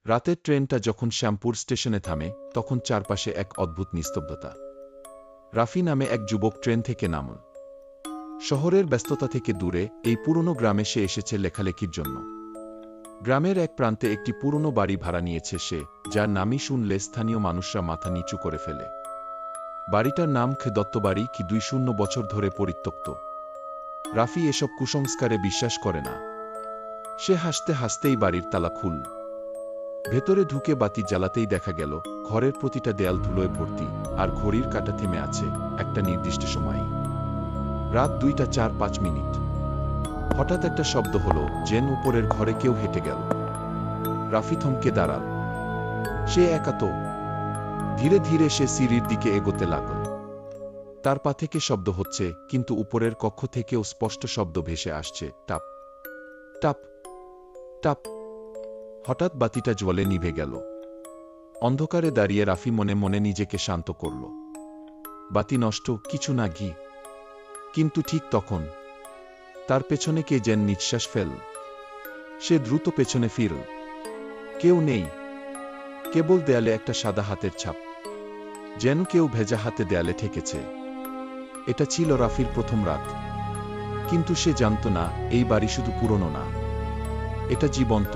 রাতের ট্রেনটা যখন শ্যামপুর স্টেশনে থামে তখন চারপাশে এক অদ্ভুত নিস্তব্ধতা। রাফি নামে এক যুবক ট্রেন থেকে নামল। শহরের ব্যস্ততা থেকে দূরে এই পুরনো গ্রামে সে এসেছে লেখালেখির জন্য। গ্রামের এক প্রান্তে একটি পুরনো বাড়ি ভাড়া নিয়েছে সে, যার নামই শুনলে স্থানীয় মানুষরা মাথা নিচু করে ফেলে। বাড়িটার নাম দত্তবাড়ি, কি ২০ বছর ধরে পরিত্যক্ত। রাফি এসব কুসংস্কারে বিশ্বাস করে না। সে হাসতে হাসতেই বাড়ির তালা খুলল। ভেতরে ঢুকে বাতি জ্বালাতেই দেখা গেল ঘরের প্রতিটা দেয়াল ধুলোয় ভর্তি, আর ঘড়ির কাঁটা থেমে আছে একটা নির্দিষ্ট সময়ে। রাত ২:০৪-৫। হঠাৎ একটা শব্দ হলো, যেন উপরের ঘরে কেউ হেঁটে গেল। রাফি থমকে দাঁড়াল। সে একা তো। ধীরে ধীরে সে সিঁড়ির দিকে এগোতে লাগল। তার পা থেকে শব্দ হচ্ছে, কিন্তু উপরের কক্ষ থেকেও স্পষ্ট শব্দ ভেসে আসছে, টাপ টাপ টাপ। হঠাৎ বাতিটা জ্বলে নিভে গেল। অন্ধকারে দাঁড়িয়ে রাফি মনে মনে নিজেকে শান্ত করল। বাতি নষ্ট, কিছু না ঘি। কিন্তু ঠিক তখন তার পেছনে কে যেন নিঃশ্বাস ফেল। সে দ্রুত পেছনে ফিরল। কেউ নেই, কেবল দেয়ালে একটা সাদা হাতের ছাপ, যেন কেউ ভেজা হাতে দেয়ালে ঠেকেছে। এটা ছিল রাফির প্রথম রাত। কিন্তু সে জানত না এই বাড়ি শুধু পুরনো না, এটা জীবন্ত।